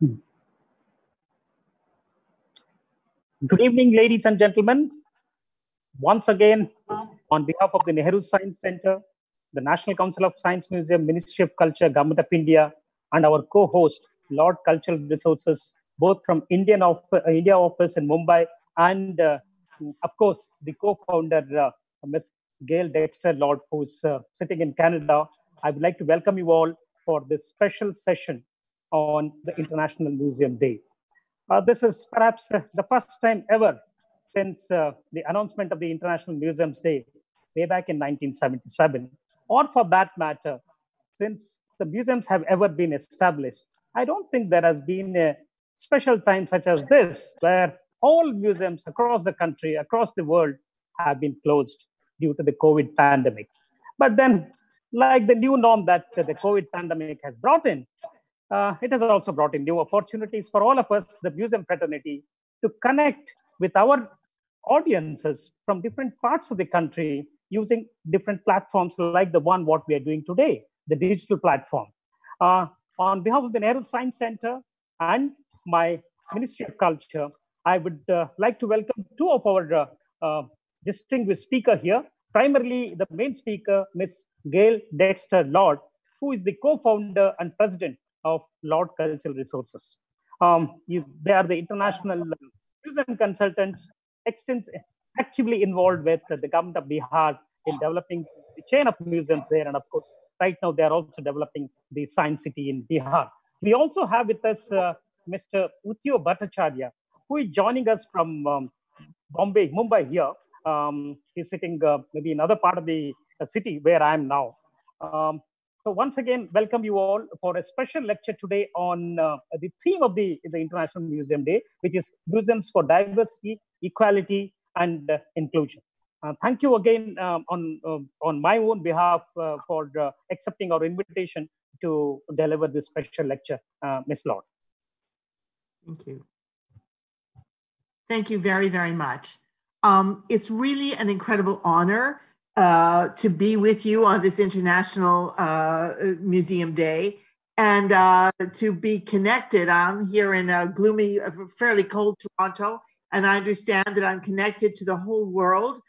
Good evening, ladies and gentlemen. Once again, on behalf of the Nehru Science Center, the National Council of Science Museum, Ministry of Culture, Government of India, and our co-host, Lord Cultural Resources, both from India office in Mumbai, and of course, the co-founder, Ms. Gail Dexter, Lord, who's sitting in Canada. I would like to welcome you all for this special session on the International Museum Day. This is perhaps the first time ever since the announcement of the International Museums Day way back in 1977, or for that matter, since the museums have ever been established. I don't think there has been a special time such as this, where all museums across the country, across the world, have been closed due to the COVID pandemic. But then, like the new norm that the COVID pandemic has brought in, it has also brought in new opportunities for all of us, the museum fraternity, to connect with our audiences from different parts of the country using different platforms like the one what we are doing today, the digital platform. On behalf of the Nehru Science Center and my Ministry of Culture, I would like to welcome two of our distinguished speakers here. Primarily, the main speaker, Ms. Gail Dexter Lord, who is the co-founder and president of Lord Cultural Resources. They are the international museum consultants, actively involved with the government of Bihar in developing the chain of museums there. And of course, right now they are also developing the Science City in Bihar. We also have with us Mr. Utyo Bhattacharya, who is joining us from Mumbai here. He's sitting maybe in another part of the city where I am now. So once again, welcome you all for a special lecture today on the theme of the International Museum Day, which is Museums for Diversity, Equality, and Inclusion. Thank you again on my own behalf for accepting our invitation to deliver this special lecture, Ms. Lord. Thank you. Thank you very, very much. It's really an incredible honor to be with you on this International Museum Day and to be connected. I'm here in a gloomy, fairly cold Toronto, and I understand that I'm connected to the whole world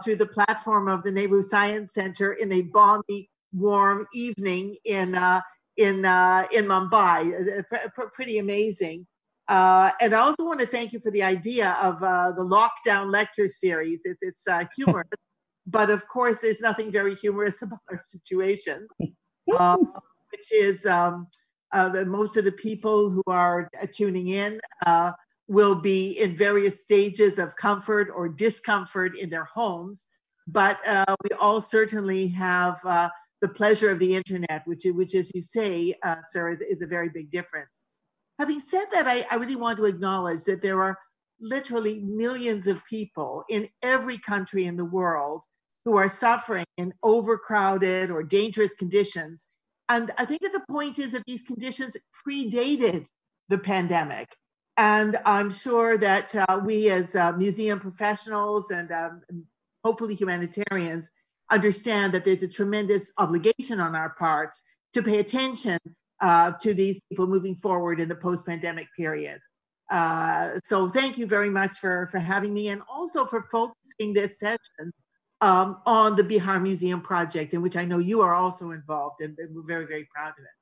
through the platform of the Nehru Science Center in a balmy, warm evening in Mumbai. Pretty amazing. And I also want to thank you for the idea of the lockdown lecture series. It's humorous. But of course, there's nothing very humorous about our situation, which is that most of the people who are tuning in will be in various stages of comfort or discomfort in their homes. But we all certainly have the pleasure of the internet, which as you say, sir, is a very big difference. Having said that, I really want to acknowledge that there are literally millions of people in every country in the world who are suffering in overcrowded or dangerous conditions. And I think that the point is that these conditions predated the pandemic. And I'm sure that we as museum professionals and hopefully humanitarians understand that there's a tremendous obligation on our parts to pay attention to these people moving forward in the post-pandemic period. So thank you very much for having me and also for focusing this session on the Bihar Museum project, in which I know you are also involved, and we're very, very proud of it.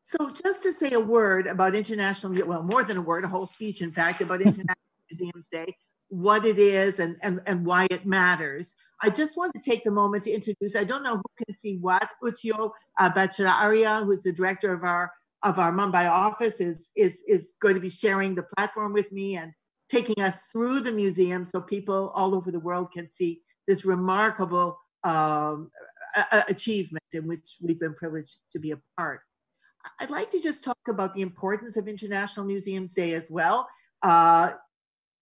So just to say a word about International, well, more than a word, a whole speech, in fact, about International Museums Day, what it is and why it matters. I just want to take the moment to introduce, I don't know who can see what, Utyo Bhattacharya, who is the director of our Mumbai office, is going to be sharing the platform with me and taking us through the museum so people all over the world can see this remarkable achievement in which we've been privileged to be a part. I'd like to just talk about the importance of International Museums Day as well.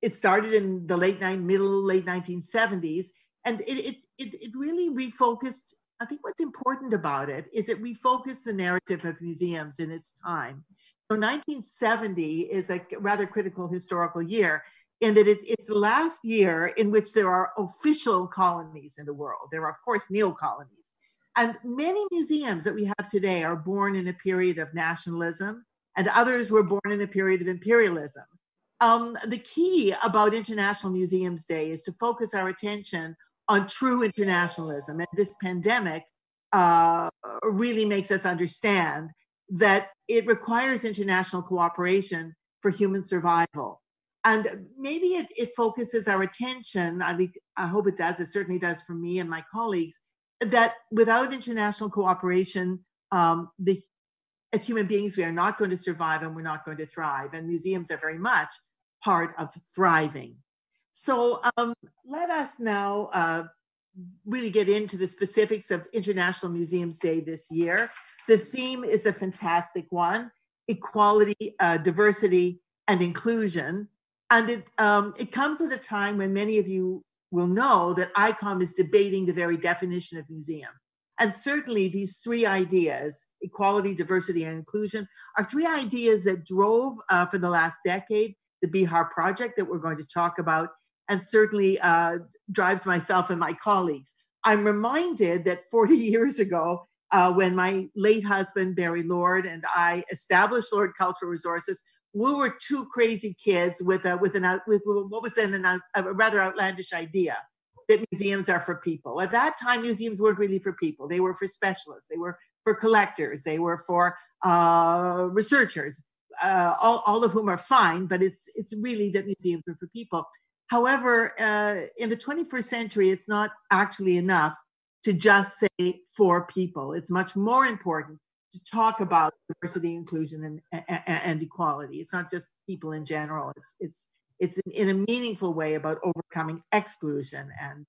It started in the late 1970s, and it really refocused. I think what's important about it is it refocused the narrative of museums in its time. So 1970 is a rather critical historical year, in that it's the last year in which there are official colonies in the world. There are, of course, neo-colonies. And many museums that we have today are born in a period of nationalism and others were born in a period of imperialism. The key about International Museums Day is to focus our attention on true internationalism. And this pandemic really makes us understand that it requires international cooperation for human survival. And maybe it focuses our attention, I hope it does, it certainly does for me and my colleagues, that without international cooperation, as human beings, we are not going to survive and we're not going to thrive. And museums are very much part of thriving. So let us now really get into the specifics of International Museums Day this year. The theme is a fantastic one: equality, diversity, and inclusion. And it comes at a time when many of you will know that ICOM is debating the very definition of museum. And certainly these three ideas, equality, diversity, and inclusion, are three ideas that drove for the last decade the Bihar project that we're going to talk about, and certainly drives myself and my colleagues. I'm reminded that 40 years ago, when my late husband, Barry Lord, and I established Lord Cultural Resources, we were two crazy kids with what was then a rather outlandish idea that museums are for people. At that time, museums weren't really for people. They were for specialists. They were for collectors. They were for researchers, all of whom are fine, but it's really that museums are for people. However, in the 21st century, it's not actually enough to just say for people. It's much more important to talk about diversity, inclusion, and equality. It's not just people in general. It's in a meaningful way about overcoming exclusion and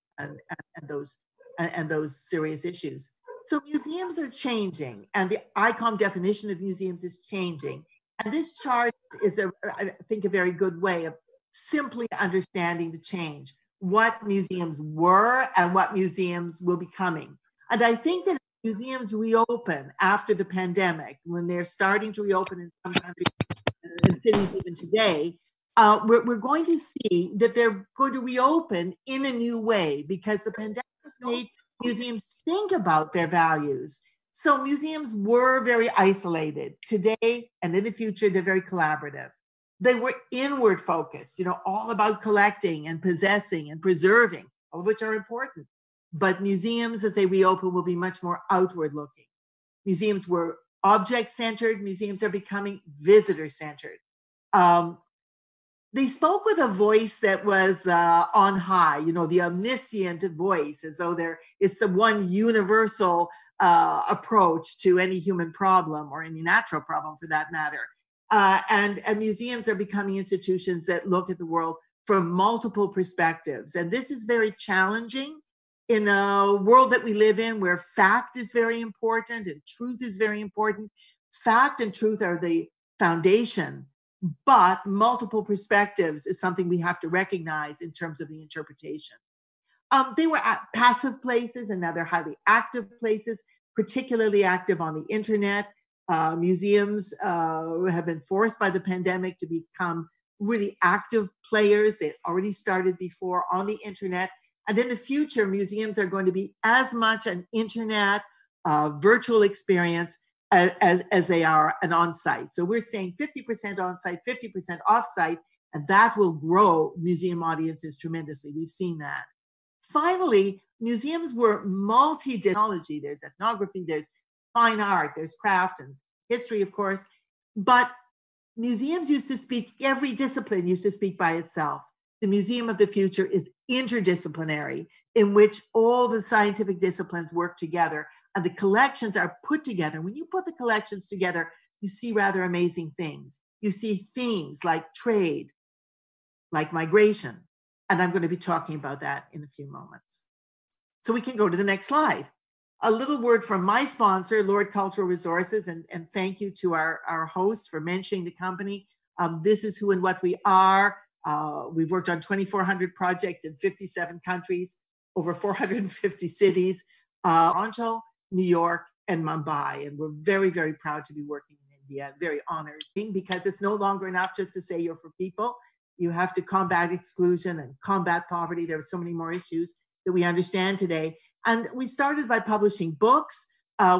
those serious issues. So museums are changing, and the ICOM definition of museums is changing. And this chart is, I think, a very good way of simply understanding the change, what museums were and what museums will be becoming. And I think that museums reopen after the pandemic, when they're starting to reopen in some countries and cities even today, we're going to see that they're going to reopen in a new way, because the pandemic has made museums think about their values. So museums were very isolated. Today and in the future, they're very collaborative. They were inward focused, all about collecting and possessing and preserving, all of which are important. But museums, as they reopen, will be much more outward looking. Museums were object centered. Museums are becoming visitor centered. They spoke with a voice that was on high, the omniscient voice, as though there is some one universal approach to any human problem, or any natural problem for that matter. And museums are becoming institutions that look at the world from multiple perspectives. And this is very challenging in a world that we live in, where fact is very important and truth is very important. Fact and truth are the foundation, but multiple perspectives is something we have to recognize in terms of the interpretation. They were passive places, and now they're highly active places, particularly active on the internet. Museums have been forced by the pandemic to become really active players. They already started before on the internet. And in the future, museums are going to be as much an internet virtual experience as they are an on-site. So we're saying 50% on-site, 50% off-site, and that will grow museum audiences tremendously. We've seen that. Finally, museums were multi-technology. There's ethnography, there's fine art, there's craft and history, of course. But museums used to speak, every discipline used to speak by itself. The Museum of the Future is interdisciplinary, in which all the scientific disciplines work together and the collections are put together. When you put the collections together, you see rather amazing things. You see themes like trade, like migration. And I'm going to be talking about that in a few moments. So we can go to the next slide. A little word from my sponsor, Lord Cultural Resources, and thank you to our host for mentioning the company. This is who and what we are. We've worked on 2,400 projects in 57 countries, over 450 cities, Toronto, New York, and Mumbai. And we're very, very proud to be working in India. Very honored, because it's no longer enough just to say you're for people. You have to combat exclusion and combat poverty. There are so many more issues that we understand today. And we started by publishing books.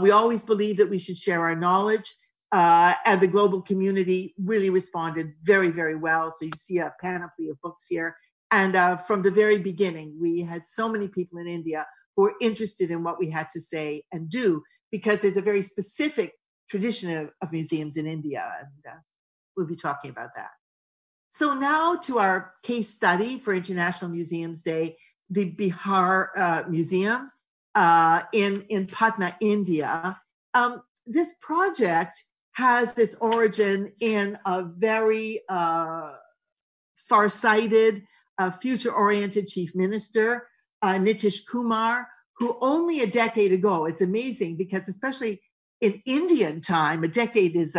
We always believe that we should share our knowledge. And the global community really responded very, very well. So you see a panoply of books here. And from the very beginning, we had so many people in India who were interested in what we had to say and do, because there's a very specific tradition of museums in India. And we'll be talking about that. So now to our case study for International Museums Day, the Bihar Museum in Patna, India. This project has its origin in a very far-sighted, future-oriented chief minister, Nitish Kumar, who only a decade ago, it's amazing because especially in Indian time, a decade is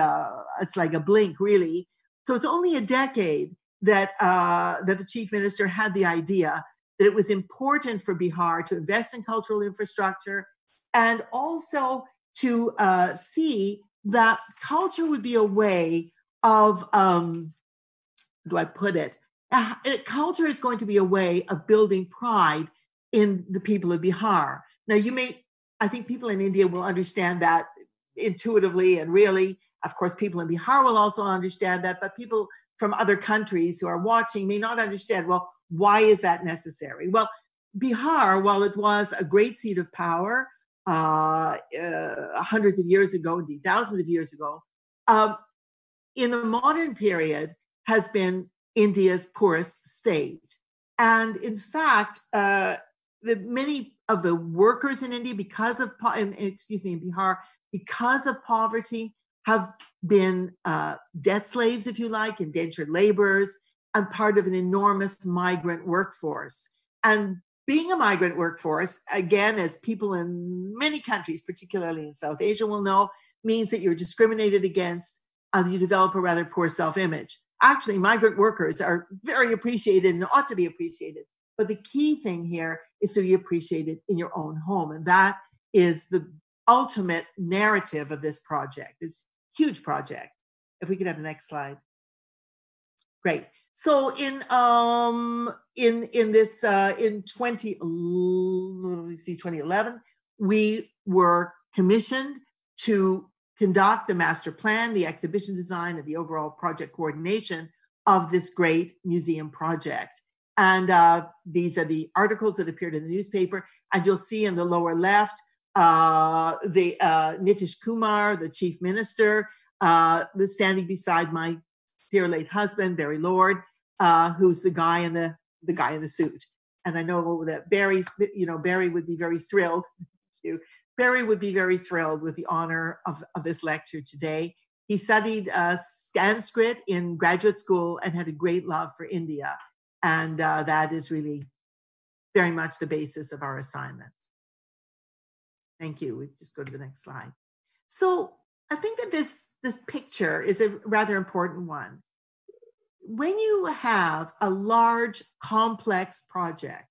it's like a blink, really. So it's only a decade that that the chief minister had the idea that it was important for Bihar to invest in cultural infrastructure and also to see that culture would be a way of, do I put it? Culture is going to be a way of building pride in the people of Bihar. Now, I think people in India will understand that intuitively and really. Of course, people in Bihar will also understand that, but people from other countries who are watching may not understand, well, why is that necessary? Well, Bihar, while it was a great seat of power hundreds of years ago, indeed thousands of years ago, in the modern period has been India's poorest state. And in fact, many of the workers in India, in Bihar, because of poverty, have been debt slaves, if you like, indentured laborers, and part of an enormous migrant workforce. And being a migrant workforce, again, as people in many countries, particularly in South Asia, will know, means that you're discriminated against, you develop a rather poor self-image. Actually, migrant workers are very appreciated and ought to be appreciated. But the key thing here is to be appreciated in your own home. And that is the ultimate narrative of this project. It's a huge project. If we could have the next slide. Great. So in 2011, we were commissioned to conduct the master plan, the exhibition design, and the overall project coordination of this great museum project. And these are the articles that appeared in the newspaper. And you'll see in the lower left, the Nitish Kumar, the chief minister, was standing beside my dear late husband, Barry Lord, who's the guy in the suit. And I know that Barry would be very thrilled. Barry would be very thrilled with the honor of this lecture today. He studied Sanskrit in graduate school and had a great love for India. And that is really very much the basis of our assignment. Thank you. We just go to the next slide. So I think that this picture is a rather important one. When you have a large, complex project,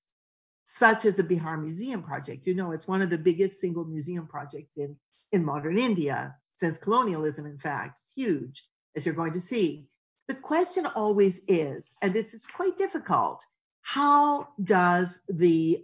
such as the Bihar Museum project, it's one of the biggest single museum projects in modern India since colonialism, in fact, huge, as you're going to see. The question always is, and this is quite difficult, how does the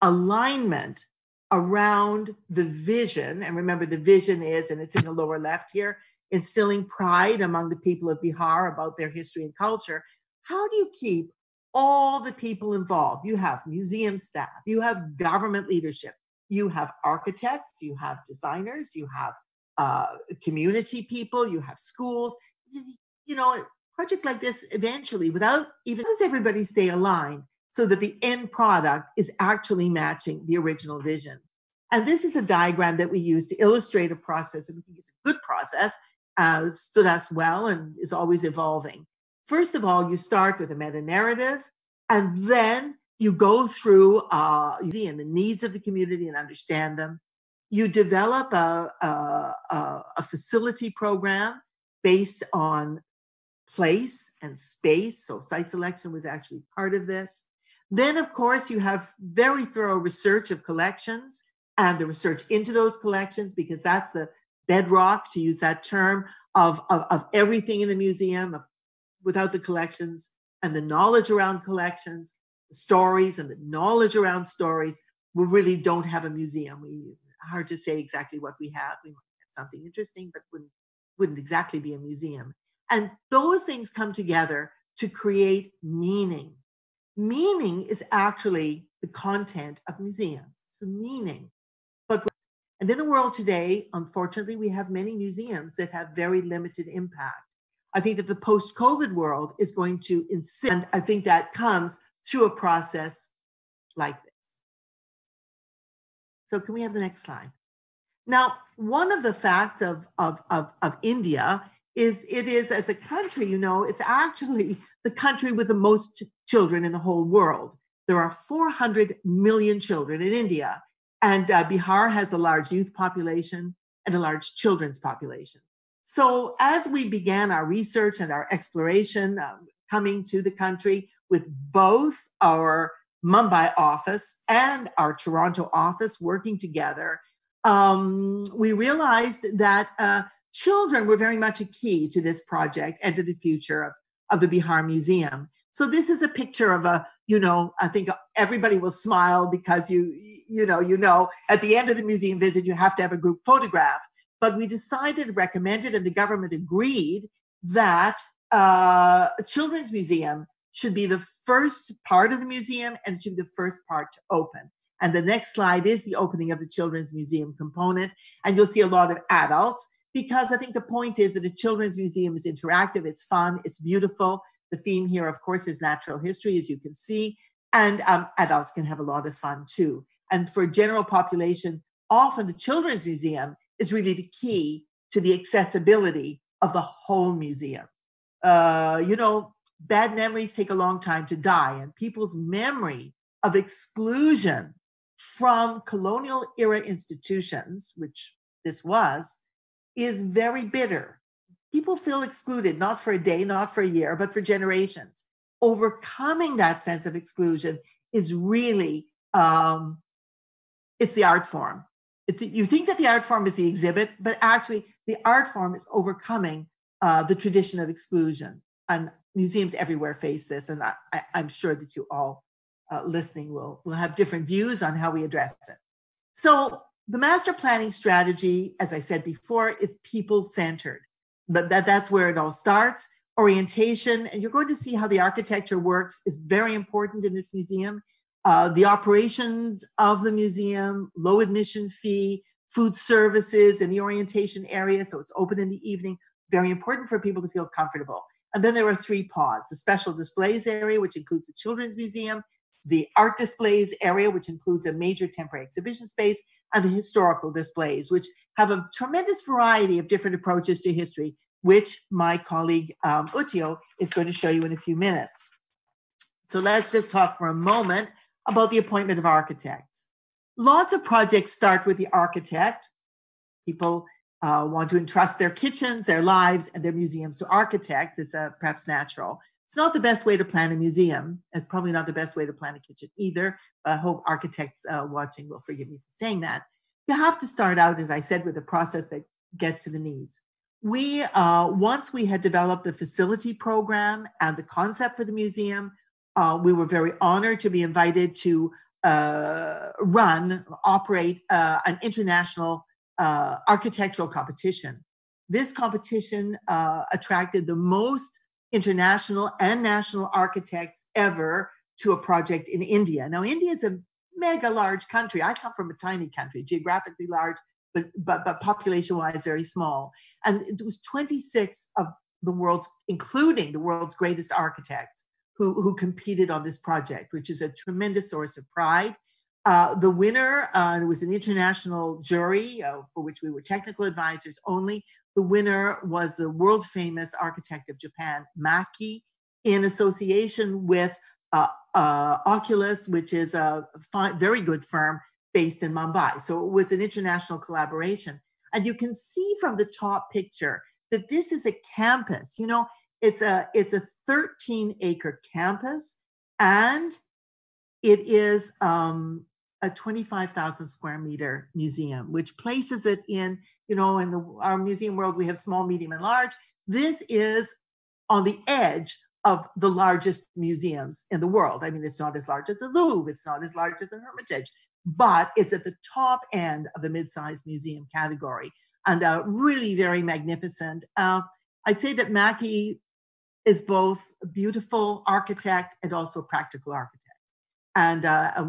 alignment around the vision, and remember the vision is, and it's in the lower left here, instilling pride among the people of Bihar about their history and culture. How do you keep all the people involved? You have museum staff, you have government leadership, you have architects, you have designers, you have community people, you have schools. A project like this eventually, without even, does everybody stay aligned so that the end product is actually matching the original vision? And this is a diagram that we use to illustrate a process that we think is a good process, stood us well and is always evolving. First of all, you start with a meta-narrative, and then you go through and the needs of the community and understand them. You develop a facility program based on place and space. So site selection was actually part of this. Then, of course, you have very thorough research of collections and the research into those collections, because that's the bedrock, to use that term, of everything in the museum. Without the collections and the knowledge around collections, the stories and the knowledge around stories, we really don't have a museum. Hard to say exactly what we have. We might have something interesting, but wouldn't exactly be a museum. And those things come together to create meaning. Meaning is actually the content of museums. It's the meaning. And in the world today, unfortunately, we have many museums that have very limited impact. I think that the post-COVID world is going to insist, and I think that comes through a process like this. So can we have the next slide? Now, one of the facts of India is it is, as a country, you know, it's actually the country with the most children in the whole world. There are 400 million children in India, and Bihar has a large youth population and a large children's population. So as we began our research and our exploration, coming to the country with both our Mumbai office and our Toronto office working together, we realized that children were very much a key to this project and to the future of the Bihar Museum. So this is a picture of a, you know, I think everybody will smile because you know, at the end of the museum visit, you have to have a group photograph. But we decided, recommended, and the government agreed that a children's museum should be the first part of the museum and it should be the first part to open. And the next slide is the opening of the children's museum component. And you'll see a lot of adults, because I think the point is that a children's museum is interactive, it's fun, it's beautiful. The theme here, of course, is natural history, as you can see, and adults can have a lot of fun too. And for general population, often the children's museum is really the key to the accessibility of the whole museum. You know, bad memories take a long time to die, and people's memory of exclusion from colonial era institutions, which this was, is very bitter. People feel excluded, not for a day, not for a year, but for generations. Overcoming that sense of exclusion is really, it's the art form. You think that the art form is the exhibit, but actually the art form is overcoming the tradition of exclusion. And museums everywhere face this, and I'm sure that you all listening will have different views on how we address it. So the master planning strategy, as I said before, is people-centered. But that's where it all starts. Orientation, and you're going to see how the architecture works, is very important in this museum. The operations of the museum, low admission fee, food services, and the orientation area, so it's open in the evening, very important for people to feel comfortable. And then there are 3 pods: the special displays area, which includes the children's museum, the art displays area, which includes a major temporary exhibition space, and the historical displays, which have a tremendous variety of different approaches to history, which my colleague Utio is going to show you in a few minutes. So let's just talk for a moment about the appointment of architects. Lots of projects start with the architect. People want to entrust their kitchens, their lives, and their museums to architects. It's perhaps natural. It's not the best way to plan a museum. It's probably not the best way to plan a kitchen either. But I hope architects watching will forgive me for saying that. You have to start out, as I said, with a process that gets to the needs. We, once we had developed the facility program and the concept for the museum, we were very honored to be invited to operate an international architectural competition. This competition attracted the most international and national architects ever to a project in India. Now, India is a mega large country. I come from a tiny country, geographically large, but population-wise very small. And it was 26 of the world's, including the world's greatest architects, who competed on this project, which is a tremendous source of pride. The winner, it was an international jury for which we were technical advisors only. The winner was the world famous architect of Japan, Maki, in association with Oculus, which is a very good firm based in Mumbai. So it was an international collaboration. And you can see from the top picture that this is a campus. You know, it's a 13-acre campus, and it is a 25,000 square meter museum, which places it in, you know, in our museum world, we have small, medium, and large. This is on the edge of the largest museums in the world. I mean, it's not as large as the Louvre, it's not as large as the Hermitage, but it's at the top end of the mid-sized museum category. and really very magnificent. I'd say that Mackie is both a beautiful architect and also a practical architect. And I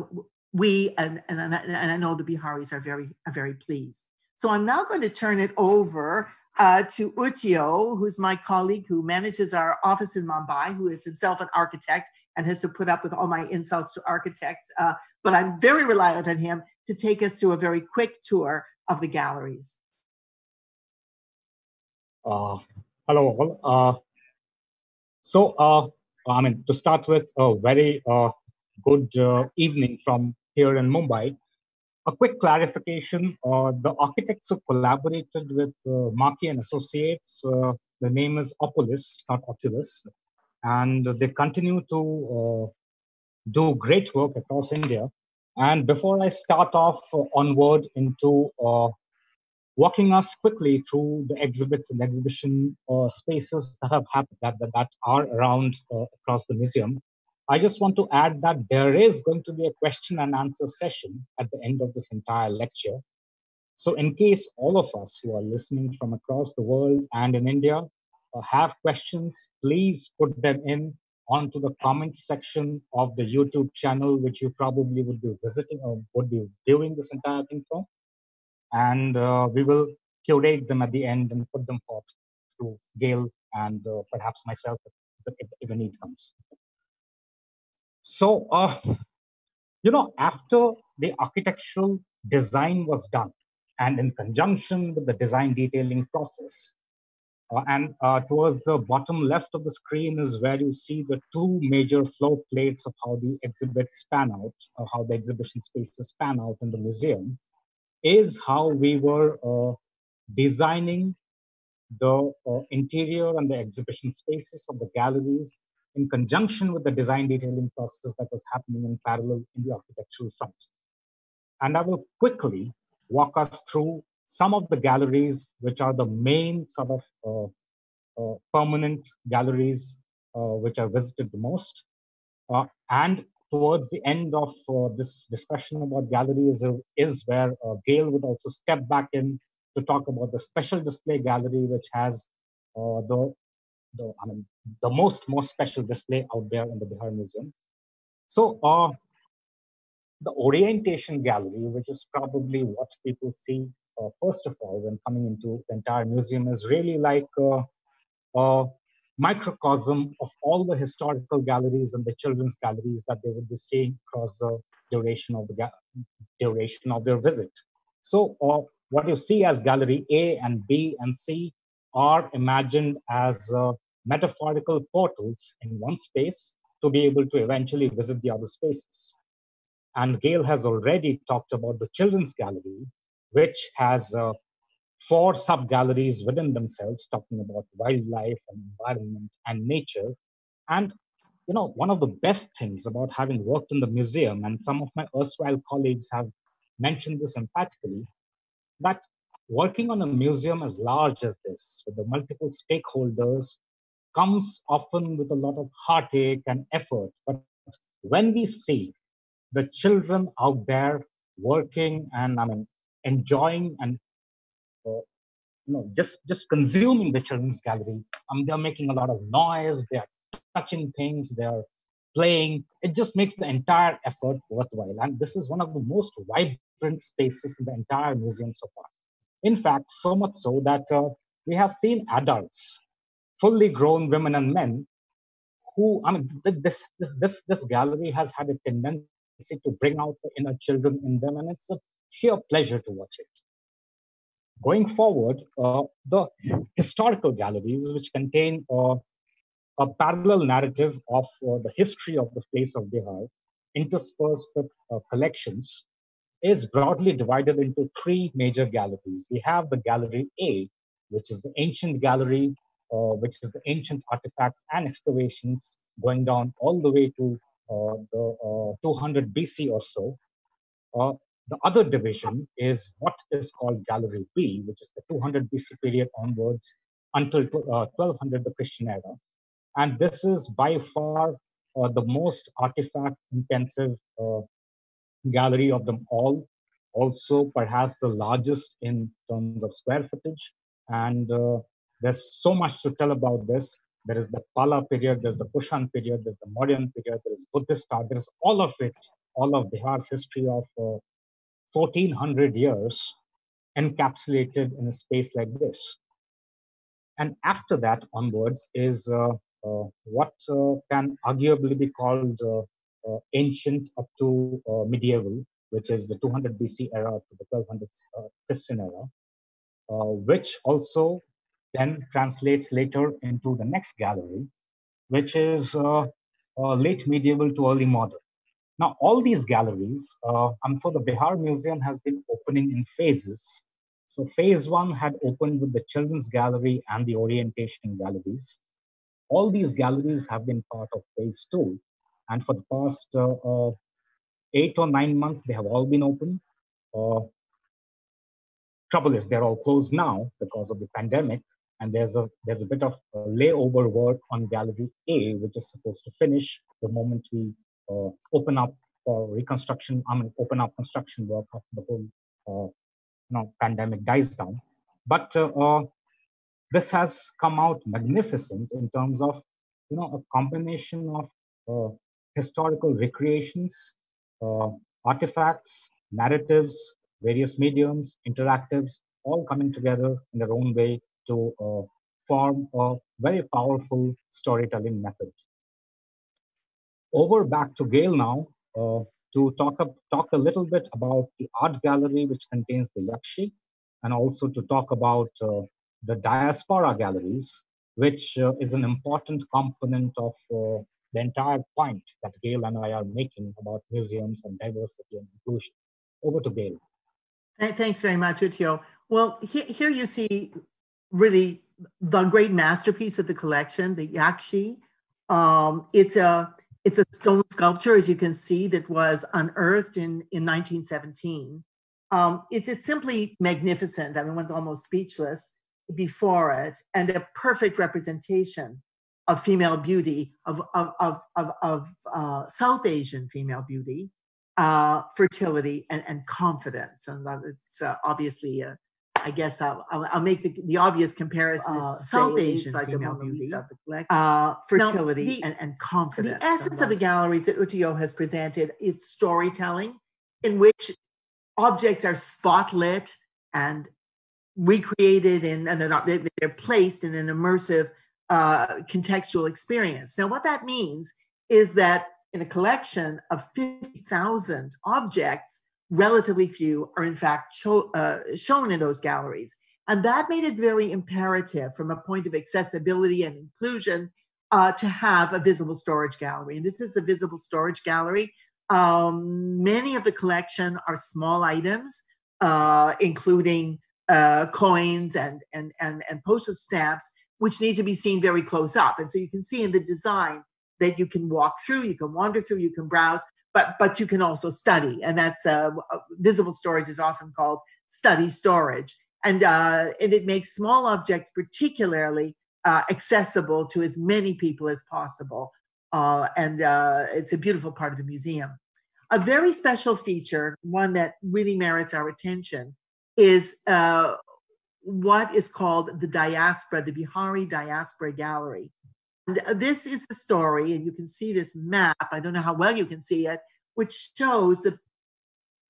know the Biharis are very pleased. So I'm now going to turn it over to Utio, who's my colleague who manages our office in Mumbai, who is himself an architect and has to put up with all my insults to architects. But I'm very reliant on him to take us through a very quick tour of the galleries. Hello all. To start with, a very good evening from here in Mumbai. A quick clarification, the architects who collaborated with Markey and Associates, the name is Oculus, not Oculus, and they continue to do great work across India. And before I start off onward into walking us quickly through the exhibits and exhibition spaces that have happened, that are around across the museum, I just want to add that there is going to be a question and answer session at the end of this entire lecture. So in case all of us who are listening from across the world and in India have questions, please put them in onto the comments section of the YouTube channel, which you probably would be visiting or would be viewing this entire thing from. And we will curate them at the end and put them forth to Gail and perhaps myself if the need comes. So, after the architectural design was done, and in conjunction with the design detailing process, towards the bottom left of the screen is where you see the two major floor plates of how the exhibits span out, or how the exhibition spaces span out in the museum, is how we were designing the interior and the exhibition spaces of the galleries in conjunction with the design detailing process that was happening in parallel in the architectural front. And I will quickly walk us through some of the galleries, which are the main sort of permanent galleries which are visited the most. And towards the end of this discussion about galleries is where Gail would also step back in to talk about the special display gallery, which has the most special display out there in the Bihar Museum. So the orientation gallery, which is probably what people see first of all when coming into the entire museum, is really like a microcosm of all the historical galleries and the children's galleries that they would be seeing across the duration of their visit. So what you see as Gallery A and B and C are imagined as metaphorical portals in one space to be able to eventually visit the other spaces. And Gail has already talked about the children's gallery, which has 4 sub-galleries within themselves, talking about wildlife and environment and nature. And one of the best things about having worked in the museum, and some of my erstwhile colleagues have mentioned this emphatically, that working on a museum as large as this, with the multiple stakeholders, comes often with a lot of heartache and effort. But when we see the children out there working and enjoying and just consuming the children's gallery, they're making a lot of noise, they're touching things, they're playing. It just makes the entire effort worthwhile. And this is one of the most vibrant spaces in the entire museum so far. In fact, so much so that we have seen adults, fully grown women and men, who, this gallery has had a tendency to bring out the inner children in them, and it's a sheer pleasure to watch it. Going forward, the historical galleries, which contain a parallel narrative of the history of the place of Bihar, interspersed with collections, is broadly divided into 3 major galleries. We have the Gallery A, which is the ancient gallery, which is the ancient artifacts and excavations going down all the way to the 200 BC or so. The other division is what is called Gallery B, which is the 200 BC period onwards until 1200, the Christian era. And this is by far the most artifact-intensive gallery of them all. also perhaps the largest in terms of square footage. And there's so much to tell about this. There is the Pala period, there's the Kushan period, there's the Mauryan period, there is Buddhist art, there is all of it, all of Bihar's history of 1400 years encapsulated in a space like this. And after that onwards is what can arguably be called ancient up to medieval, which is the 200 BC era to the 1200 Christian era, which also then translates later into the next gallery, which is late medieval to early modern. Now, all these galleries, and so the Bihar Museum has been opening in phases. So phase one had opened with the Children's Gallery and the Orientation Galleries. All these galleries have been part of phase two. And for the past 8 or 9 months, they have all been open. Trouble is, they're all closed now because of the pandemic. And there's a bit of layover work on Gallery A, which is supposed to finish the moment we open up for reconstruction. Open up construction work after the whole pandemic dies down. But this has come out magnificent in terms of a combination of historical recreations, artifacts, narratives, various mediums, interactives, all coming together in their own way to form a very powerful storytelling method. Over back to Gail now to talk a little bit about the art gallery, which contains the Yakshi, and also to talk about the Diaspora Galleries, which is an important component of the entire point that Gail and I are making about museums and diversity and inclusion. Over to Gail. Thanks very much, Utio. Well, here you see really the great masterpiece of the collection, the Yakshi. It's a stone sculpture, as you can see, that was unearthed in 1917. It's simply magnificent. I mean, one's almost speechless before it, and a perfect representation of female beauty, of South Asian female beauty, fertility, and confidence. And it's obviously, I guess I'll make the obvious comparison. South Asian like female beauty, fertility, and confidence. The essence of the galleries that Utio has presented is storytelling, in which objects are spotlit and recreated, and they're placed in an immersive contextual experience. Now, what that means is that in a collection of 50,000 objects, relatively few are in fact shown in those galleries. And that made it very imperative from a point of accessibility and inclusion to have a visible storage gallery. And this is the visible storage gallery. Many of the collection are small items, including coins and postage stamps, which need to be seen very close up. And so you can see in the design that you can walk through, you can wander through, you can browse, but you can also study. And that's visible storage is often called study storage. And it makes small objects particularly accessible to as many people as possible. And it's a beautiful part of the museum. A very special feature, one that really merits our attention, is what is called the Diaspora, the Bihari Diaspora Gallery. And this is the story, and you can see this map, I don't know how well you can see it, which shows the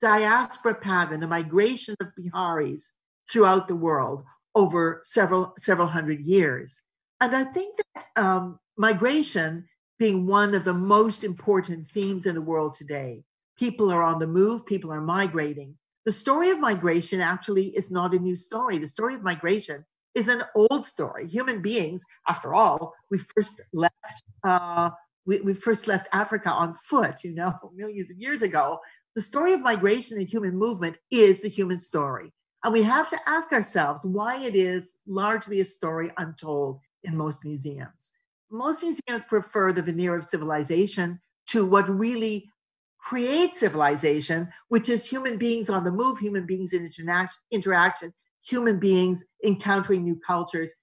diaspora pattern, the migration of Biharis throughout the world over several hundred years. And I think that migration being one of the most important themes in the world today, people are on the move, people are migrating. The story of migration actually is not a new story. The story of migration is an old story. Human beings, after all, we first left Africa on foot, millions of years ago. The story of migration and human movement is the human story. And we have to ask ourselves why it is largely a story untold in most museums. Most museums prefer the veneer of civilization to what really creates civilization, which is human beings on the move, human beings in interaction, human beings encountering new cultures,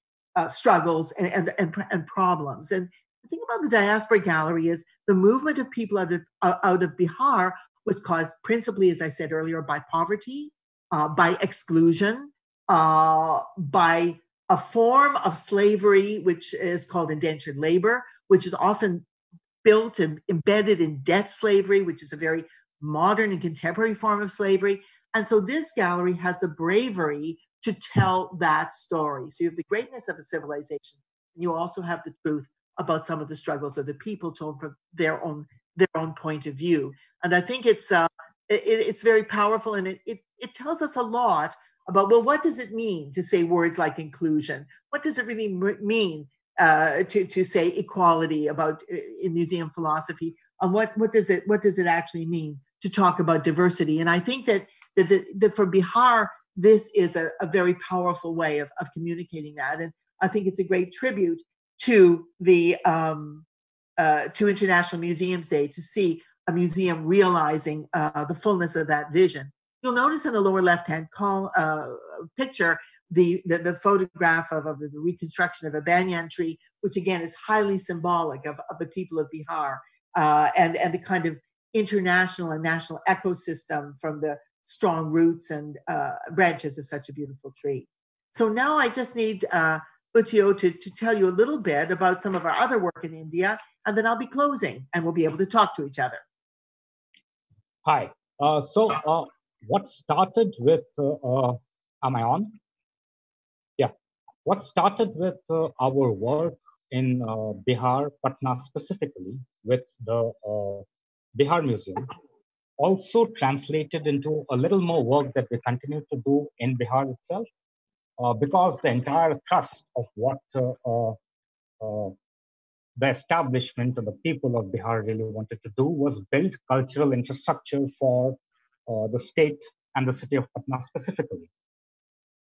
struggles, and problems. And the thing about the Diaspora Gallery is the movement of people out of Bihar was caused principally, as I said earlier, by poverty, by exclusion, by a form of slavery, which is called indentured labor, which is often built and embedded in debt slavery, which is a very modern and contemporary form of slavery. And so this gallery has the bravery to tell that story. So you have the greatness of a civilization, and you also have the truth about some of the struggles of the people told from their own point of view. And I think it's very powerful, and it tells us a lot about, well, what does it mean to say words like inclusion? What does it really mean to say equality about in museum philosophy? And what does it actually mean to talk about diversity? And I think that for Bihar, this is a very powerful way of communicating that. And I think it's a great tribute to the to International Museums Day to see a museum realizing the fullness of that vision. You'll notice in the lower left-hand picture the photograph of the reconstruction of a banyan tree, which again is highly symbolic of the people of Bihar and the kind of international and national ecosystem from the strong roots and branches of such a beautiful tree. So now I just need Utio to tell you a little bit about some of our other work in India, and then I'll be closing and we'll be able to talk to each other. Hi. What started with, am I on? Yeah. What started with our work in Bihar, Patna specifically, with the Bihar Museum, also translated into a little more work that we continue to do in Bihar itself, because the entire thrust of what the establishment of the people of Bihar really wanted to do was build cultural infrastructure for the state and the city of Patna specifically.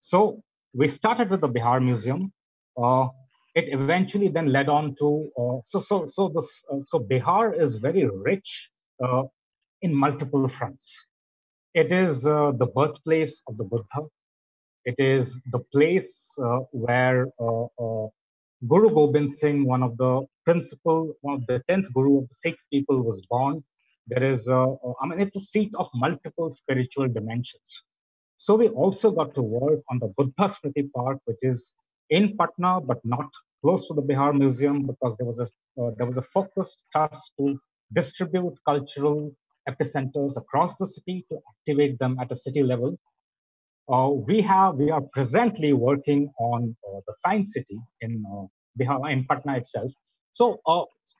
So we started with the Bihar Museum. It eventually then led on to, so Bihar is very rich in multiple fronts. It is the birthplace of the Buddha. It is the place where Guru Gobind Singh, one of the 10th Guru of the Sikh people, was born. There is, it's a seat of multiple spiritual dimensions. So we also got to work on the Buddha Smriti Park, which is in Patna, but not close to the Bihar Museum, because there was a focused thrust to distribute cultural epicenters across the city to activate them at a city level. We are presently working on the Science City in Bihar, in Patna itself. So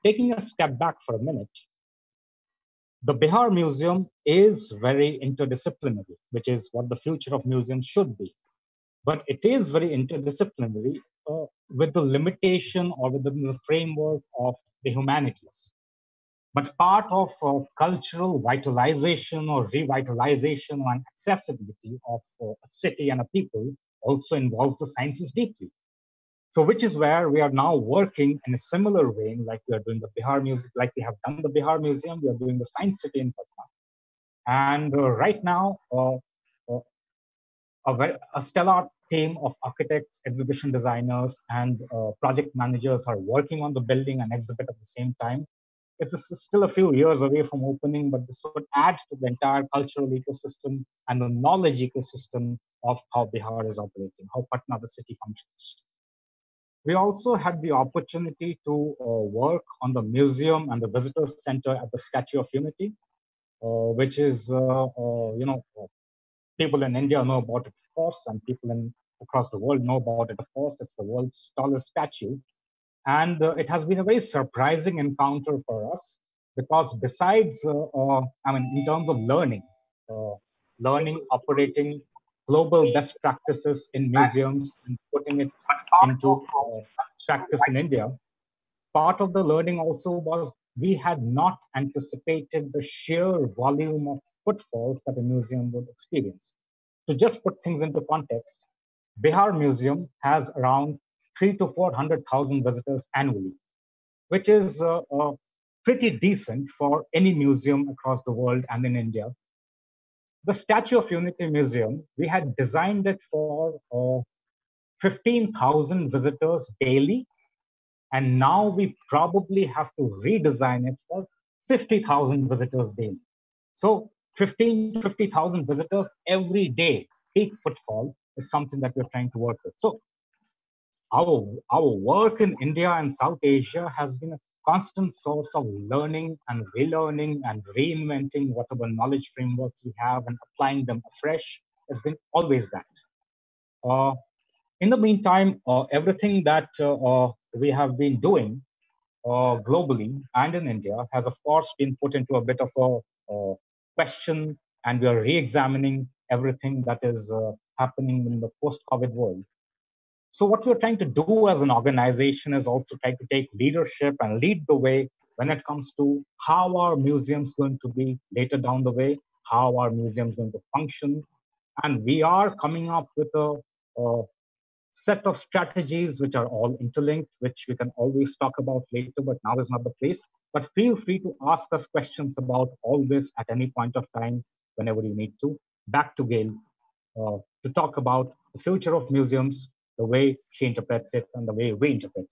taking a step back for a minute, the Bihar Museum is very interdisciplinary, which is what the future of museums should be. But it is very interdisciplinary with the limitation or within the framework of the humanities. But part of cultural vitalization or revitalization and accessibility of a city and a people also involves the sciences deeply. So which is where we are now working in a similar vein, like we are doing the Bihar Museum, like we have done the Bihar Museum, we are doing the Science City in Patna. And right now, a stellar team of architects, exhibition designers, and project managers are working on the building and exhibit at the same time. It's still a few years away from opening, but this would add to the entire cultural ecosystem and the knowledge ecosystem of how Bihar is operating, how Patna, the city, functions. We also had the opportunity to work on the museum and the visitor center at the Statue of Unity, which is, people in India know about it, of course, and people across the world know about it, of course. It's the world's tallest statue. And it has been a very surprising encounter for us, because besides, in terms of learning, operating global best practices in museums and putting it into practice in India, part of the learning also was we had not anticipated the sheer volume of footfalls that a museum would experience. To just put things into context, Bihar Museum has around 300,000 to 400,000 visitors annually, which is pretty decent for any museum across the world and in India. The Statue of Unity Museum, we had designed it for 15,000 visitors daily, and now we probably have to redesign it for 50,000 visitors daily. So 15 to 50,000 visitors every day, peak footfall, is something that we're trying to work with. So our work in India and South Asia has been a constant source of learning and relearning and reinventing whatever knowledge frameworks we have and applying them afresh. Has been always that. In the meantime, everything that we have been doing globally and in India has, of course, been put into a bit of a question, and we are re-examining everything that is happening in the post-COVID world. So what we're trying to do as an organization is also try to take leadership and lead the way when it comes to how our museums going to be later down the way, how our museums going to function. And we are coming up with a set of strategies which are all interlinked, which we can always talk about later, but now is not the place. But feel free to ask us questions about all this at any point of time, whenever you need to. Back to Gail to talk about the future of museums, the way she interprets it and the way we interpret it.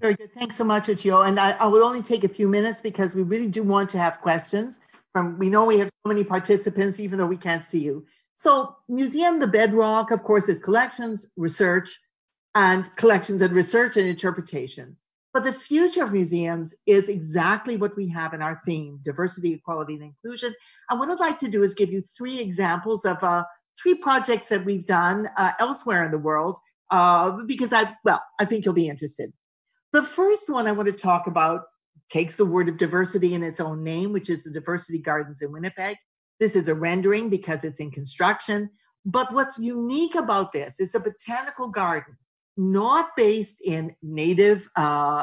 Very good. Thanks so much, Uchio. And I will only take a few minutes because we really do want to have questions. We know we have so many participants, even though we can't see you. So museum, the bedrock, of course, is collections, research, and interpretation. But the future of museums is exactly what we have in our theme, diversity, equality, and inclusion. And what I'd like to do is give you 3 examples of 3 projects that we've done elsewhere in the world, because I think you'll be interested. The first one I want to talk about takes the word of diversity in its own name, which is the Diversity Gardens in Winnipeg. This is a rendering because it's in construction. But what's unique about this is a botanical garden, not based in native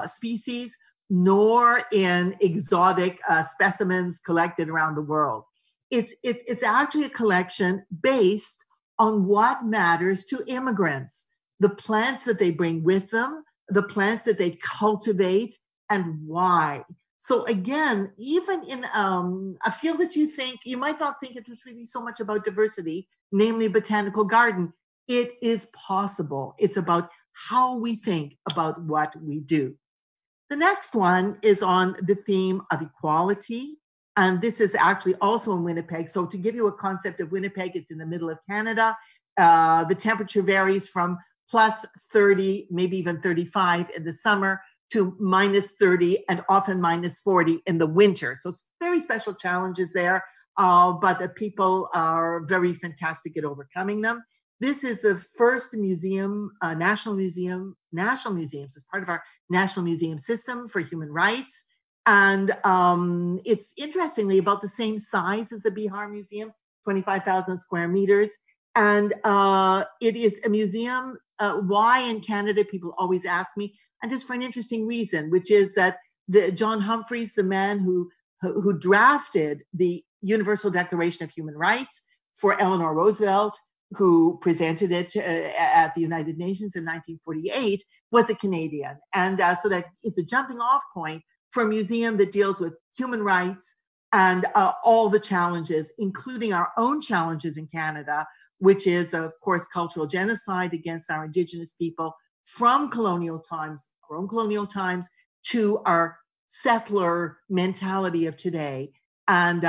species, nor in exotic specimens collected around the world. It's actually a collection based on what matters to immigrants, the plants that they bring with them, the plants that they cultivate, and why. So again, even in a field that you might not think it was really so much about diversity, namely botanical garden, it is possible. It's about how we think about what we do. The next one is on the theme of equality. And this is actually also in Winnipeg. So to give you a concept of Winnipeg, it's in the middle of Canada. The temperature varies from plus 30, maybe even 35 in the summer to minus 30 and often minus 40 in the winter. So very special challenges there, but the people are very fantastic at overcoming them. This is the first museum, national museums as part of our national museum system for human rights. And it's interestingly about the same size as the Bihar Museum, 25,000 square meters. And it is a museum. Why in Canada, people always ask me, and just for an interesting reason, which is that John Humphreys, the man who drafted the Universal Declaration of Human Rights for Eleanor Roosevelt, who presented it at the United Nations in 1948, was a Canadian. And so that is the jumping off point for a museum that deals with human rights and all the challenges, including our own challenges in Canada, which is, of course, cultural genocide against our Indigenous people from colonial times, our own colonial times, to our settler mentality of today. And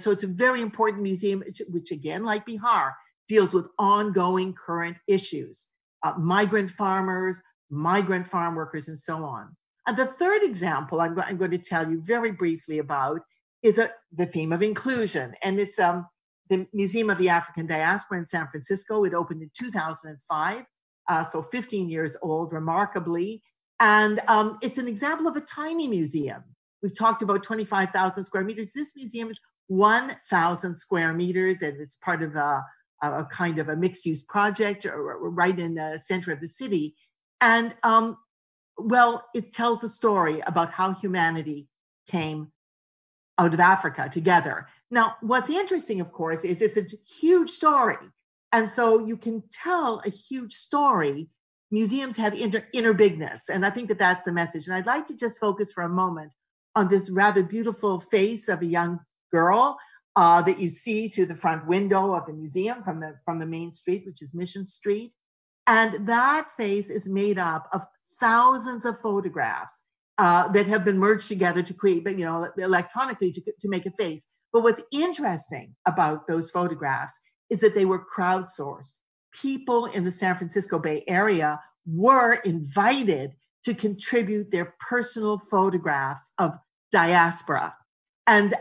so it's a very important museum, which again, like Bihar, deals with ongoing current issues, migrant farmers, migrant farm workers, and so on. And the third example I'm going to tell you very briefly about is the theme of inclusion. And it's the Museum of the African Diaspora in San Francisco. It opened in 2005, so 15 years old, remarkably. And it's an example of a tiny museum. We've talked about 25,000 square meters. This museum is 1,000 square meters, and it's part of a kind of a mixed-use project right in the center of the city. And it tells a story about how humanity came out of Africa together. Now, what's interesting, of course, is it's a huge story. And so you can tell a huge story. Museums have inner bigness. And I think that that's the message. And I'd like to just focus for a moment on this rather beautiful face of a young girl that you see through the front window of the museum from the main street, which is Mission Street. And that face is made up of thousands of photographs. that have been merged together to create, but electronically to make a face. But what's interesting about those photographs is that they were crowdsourced. People in the San Francisco Bay Area were invited to contribute their personal photographs of diaspora. And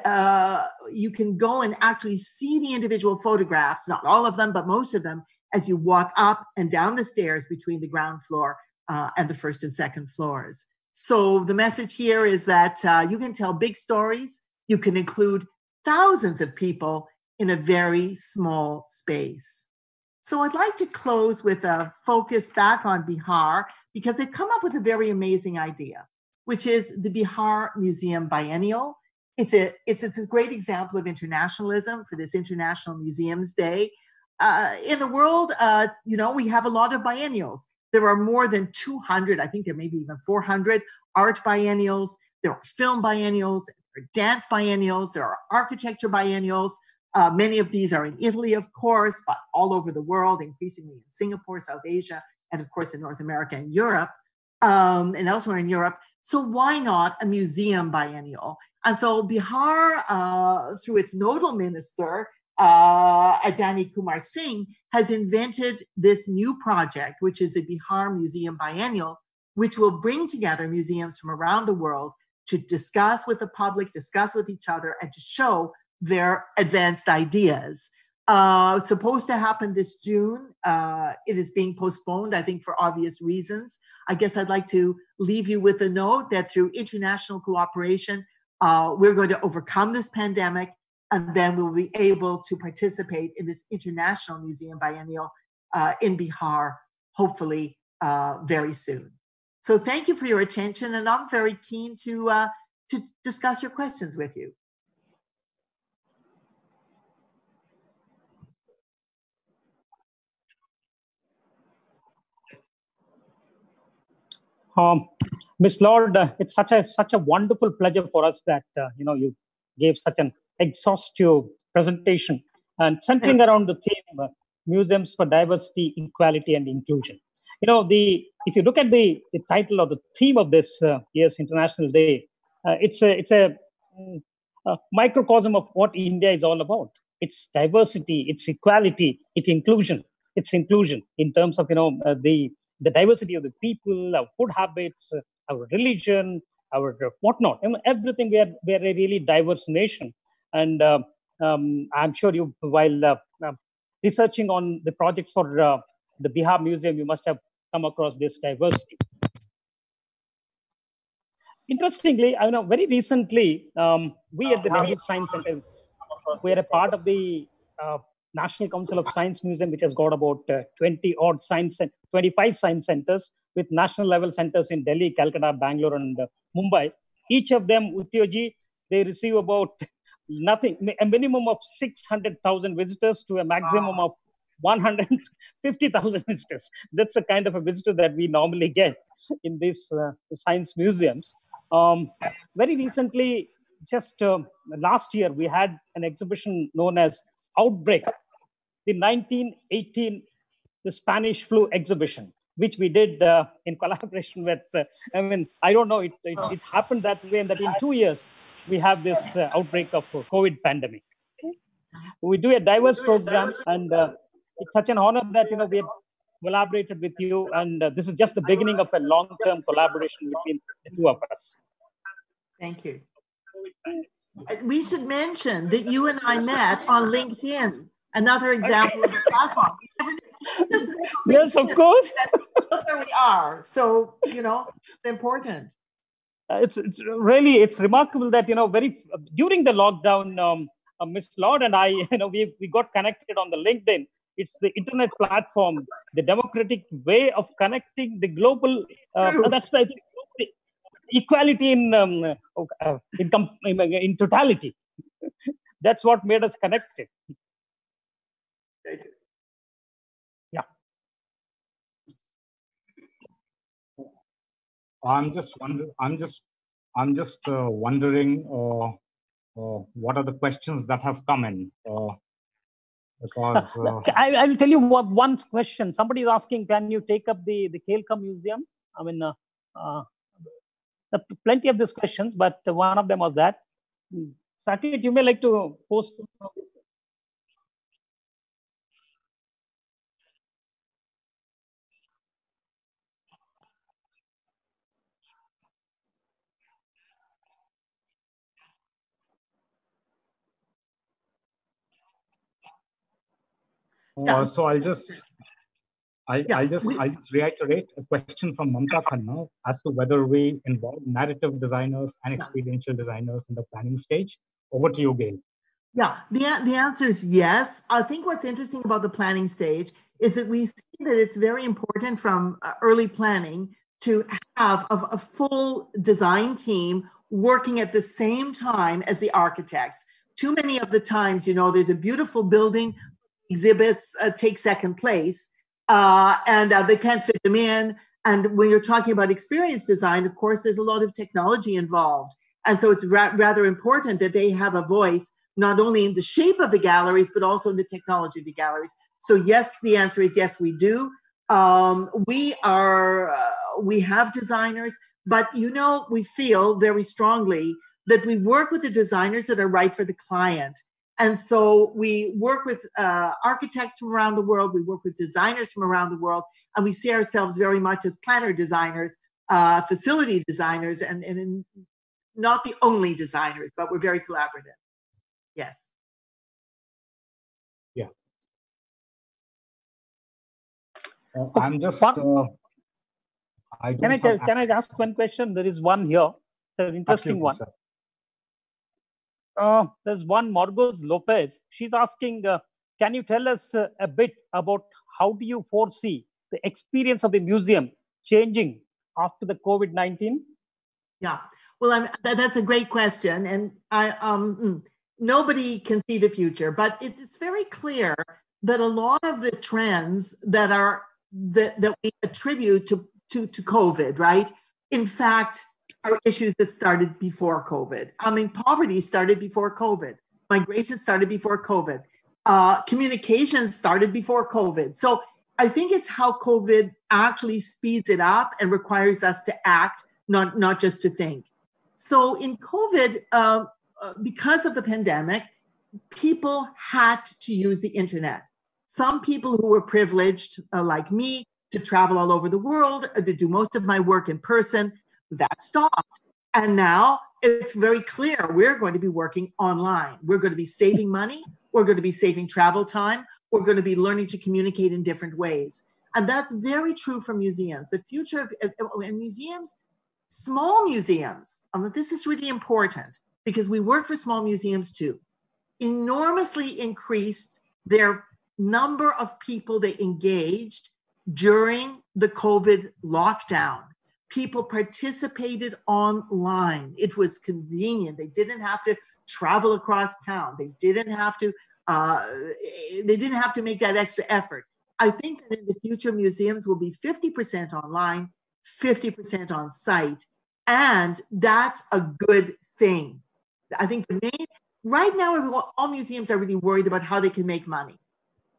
you can go and actually see the individual photographs, not all of them, but most of them, as you walk up and down the stairs between the ground floor and the first and second floors. So the message here is that you can tell big stories. You can include thousands of people in a very small space. So I'd like to close with a focus back on Bihar, because they've come up with a very amazing idea, which is the Bihar Museum Biennial. It's a great example of internationalism for this International Museums Day. In the world, we have a lot of biennials. There are more than 200, I think there may be even 400 art biennials. There are film biennials, there are dance biennials, there are architecture biennials. Many of these are in Italy, of course, but all over the world, increasingly in Singapore, South Asia, and of course in North America and Europe, and elsewhere in Europe. So why not a museum biennial? And so Bihar, through its nodal minister, Ajani Kumar Singh, has invented this new project, which is the Bihar Museum Biennial, which will bring together museums from around the world to discuss with the public, discuss with each other, and to show their advanced ideas. Supposed to happen this June. It is being postponed, I think, for obvious reasons. I guess I'd like to leave you with a note that through international cooperation, we're going to overcome this pandemic, and then we'll be able to participate in this International Museum Biennial in Bihar, hopefully very soon. So thank you for your attention, and I'm very keen to discuss your questions with you. Ms. Lord, it's such a wonderful pleasure for us that you gave such an exhaustive presentation and centering around the theme Museums for Diversity, Equality, and Inclusion. If you look at the title or the theme of this year's International Day, it's a microcosm of what India is all about. It's diversity, it's equality, it's inclusion. It's inclusion in terms of the diversity of the people, our food habits, our religion, our whatnot. Everything. We are a really diverse nation, and I'm sure you, while researching on the project for the Bihar Museum, you must have come across this diversity. Interestingly, I know very recently, we at the Nehru Science Center, we are a part of the National Council of Science Museum, which has got about 20-odd science, 25 science centers with national level centers in Delhi, Calcutta, Bangalore, and Mumbai. Each of them, Utyoji, they receive about a minimum of 600,000 visitors to a maximum of 150,000 visitors. That's the kind of a visitor that we normally get in these science museums. Very recently, just last year, we had an exhibition known as Outbreak, the 1918 the Spanish flu exhibition, which we did in collaboration with, I don't know, it happened that way, and that in 2 years, we have this outbreak of COVID pandemic. We do a diverse program, and it's such an honor that we have collaborated with you, and this is just the beginning of a long-term collaboration between the two of us. Thank you. We should mention that you and I met on LinkedIn, another example of a platform. Yes, of course. Look where we are. So, it's important. It's remarkable that, during the lockdown, Ms. Lord and I, we got connected on the LinkedIn. It's the internet platform, the democratic way of connecting the global, that's the equality in totality. That's what made us connected. Yeah. I'm just wondering what are the questions that have come in, because I will tell you one question. Somebody is asking, can you take up the Kelka Museum? plenty of these questions, but one of them was that. Saket, you may like to post. So I'll just reiterate a question from Mamta Khanna as to whether we involve narrative designers and experiential designers in the planning stage. Over to you, Gail. Yeah, the answer is yes. I think what's interesting about the planning stage is that we see that it's very important from early planning to have a full design team working at the same time as the architects. Too many of the times, there's a beautiful building, exhibits take second place, and they can't fit them in. And when you're talking about experience design, of course, there's a lot of technology involved. And so it's rather important that they have a voice, not only in the shape of the galleries, but also in the technology of the galleries. So yes, the answer is yes, we do. We have designers, but we feel very strongly that we work with the designers that are right for the client. And so we work with architects from around the world, we work with designers from around the world, and we see ourselves very much as planner designers, facility designers, and not the only designers, but we're very collaborative. Yes. Yeah. I'm just. Can I ask one question? There is one here. It's an interesting one. There's one Margos Lopez. She's asking, can you tell us a bit about how do you foresee the experience of the museum changing after the COVID-19? Yeah, well, that's a great question. And nobody can see the future, but it's very clear that a lot of the trends that we attribute to COVID, right? In fact, are issues that started before COVID. I mean, poverty started before COVID. Migration started before COVID. Communication started before COVID. So I think it's how COVID actually speeds it up and requires us to act, not just to think. So in COVID, because of the pandemic, people had to use the internet. Some people who were privileged, like me, to travel all over the world, to do most of my work in person, that stopped. And now it's very clear we're going to be working online. We're going to be saving money. We're going to be saving travel time. We're going to be learning to communicate in different ways. And that's very true for museums. The future of museums, small museums, this is really important because we work for small museums too, enormously increased their number of people they engaged during the COVID lockdown. People participated online. It was convenient. They didn't have to travel across town. They didn't have to make that extra effort. I think that in the future, museums will be 50% online, 50% on site. And that's a good thing. I think right now, all museums are really worried about how they can make money.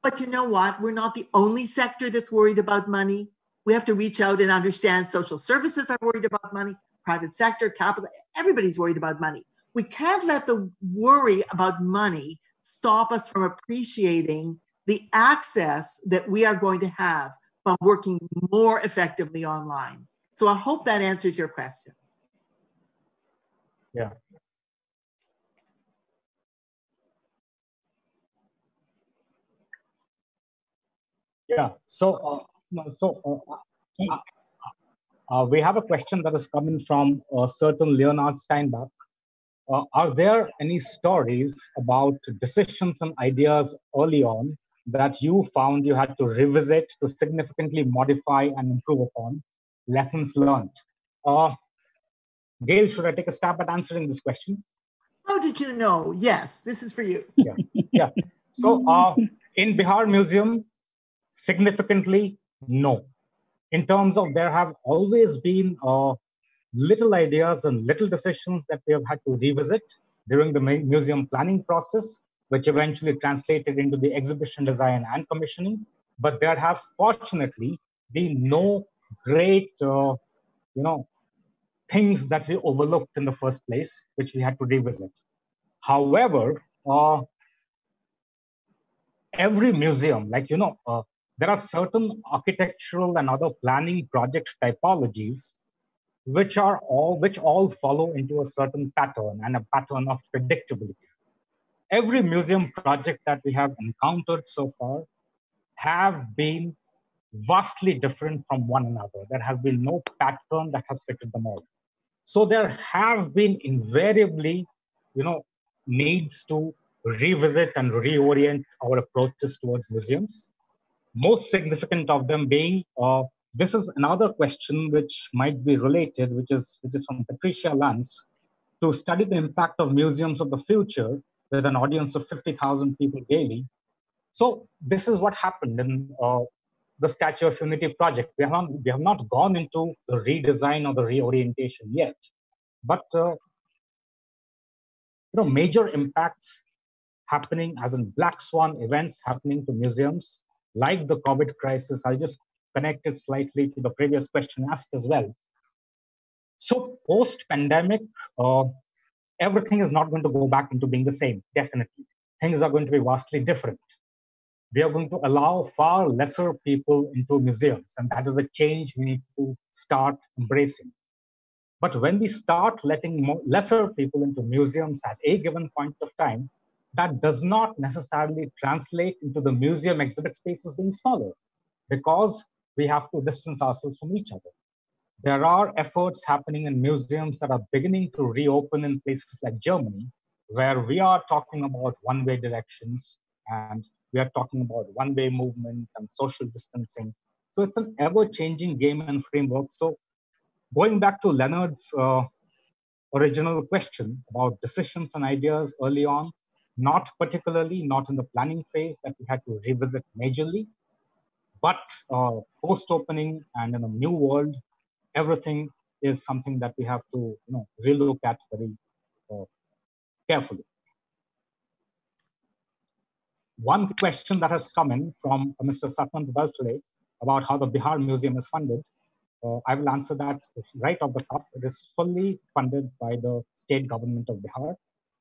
But you know what? We're not the only sector that's worried about money. We have to reach out and understand social services are worried about money, private sector, capital, everybody's worried about money. We can't let the worry about money stop us from appreciating the access that we are going to have by working more effectively online. So I hope that answers your question. Yeah. Yeah. So we have a question that is coming from a certain Leonard Steinbach. Are there any stories about decisions and ideas early on that you found you had to revisit to significantly modify and improve upon? Lessons learned. Gail, should I take a stab at answering this question? How did you know? Yes, this is for you. Yeah. So in Bihar Museum, significantly, no. In terms of there have always been little ideas and little decisions that we have had to revisit during the museum planning process, which eventually translated into the exhibition design and commissioning. But there have fortunately been no great, things that we overlooked in the first place, which we had to revisit. However, every museum, there are certain architectural and other planning project typologies which all follow into a certain pattern and a pattern of predictability. Every museum project that we have encountered so far have been vastly different from one another. There has been no pattern that has fitted them all. So there have been invariably, needs to revisit and reorient our approaches towards museums. Most significant of them being, this is another question which might be related, which is from Patricia Lance, to study the impact of museums of the future with an audience of 50,000 people daily. So this is what happened in the Statue of Unity project. We have not gone into the redesign or the reorientation yet, but major impacts happening as in black swan events happening to museums, like the COVID crisis. I'll just connect it slightly to the previous question asked as well. So post-pandemic, everything is not going to go back into being the same, definitely. Things are going to be vastly different. We are going to allow far lesser people into museums, and that is a change we need to start embracing. But when we start letting lesser people into museums at a given point of time, that does not necessarily translate into the museum exhibit spaces being smaller, because we have to distance ourselves from each other. There are efforts happening in museums that are beginning to reopen in places like Germany, where we are talking about one-way directions, and we are talking about one-way movement and social distancing. So it's an ever-changing game and framework. So going back to Leonard's original question about decisions and ideas early on, not in the planning phase that we had to revisit majorly, but post-opening and in a new world, everything is something that we have to relook at very carefully. One question that has come in from Mr. Satnam Balsale about how the Bihar Museum is funded, I will answer that right off the top. It is fully funded by the state government of Bihar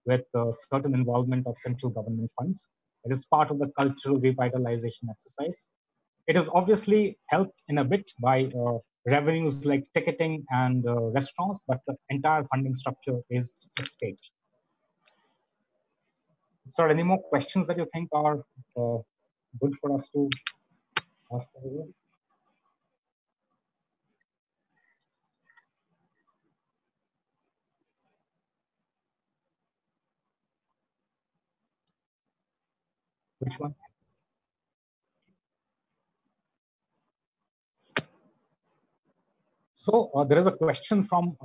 with certain involvement of central government funds. It is part of the cultural revitalization exercise. It is obviously helped in a bit by revenues like ticketing and restaurants, but the entire funding structure is state. So, any more questions that you think are good for us to ask? Which one? So there is a question from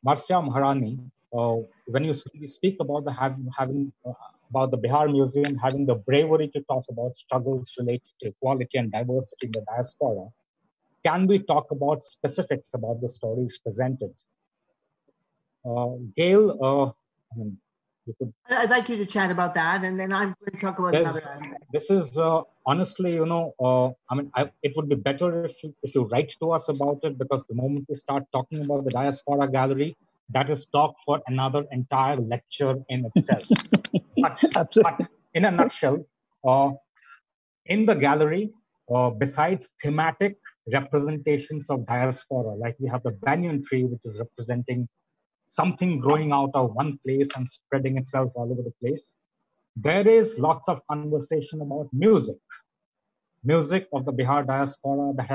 Marcia Maharani. When you speak about the about the Bihar Museum having the bravery to talk about struggles related to equality and diversity in the diaspora, can we talk about specifics about the stories presented? Gail, I'd like you to chat about that, and then I'm going to talk about another aspect. This is honestly, it would be better if you write to us about it, because the moment we start talking about the Diaspora Gallery, that is talk for another entire lecture in itself. but in a nutshell, in the gallery, besides thematic representations of diaspora, like we have the banyan tree, which is representing something growing out of one place and spreading itself all over the place, there is lots of conversation about music of the Bihar diaspora that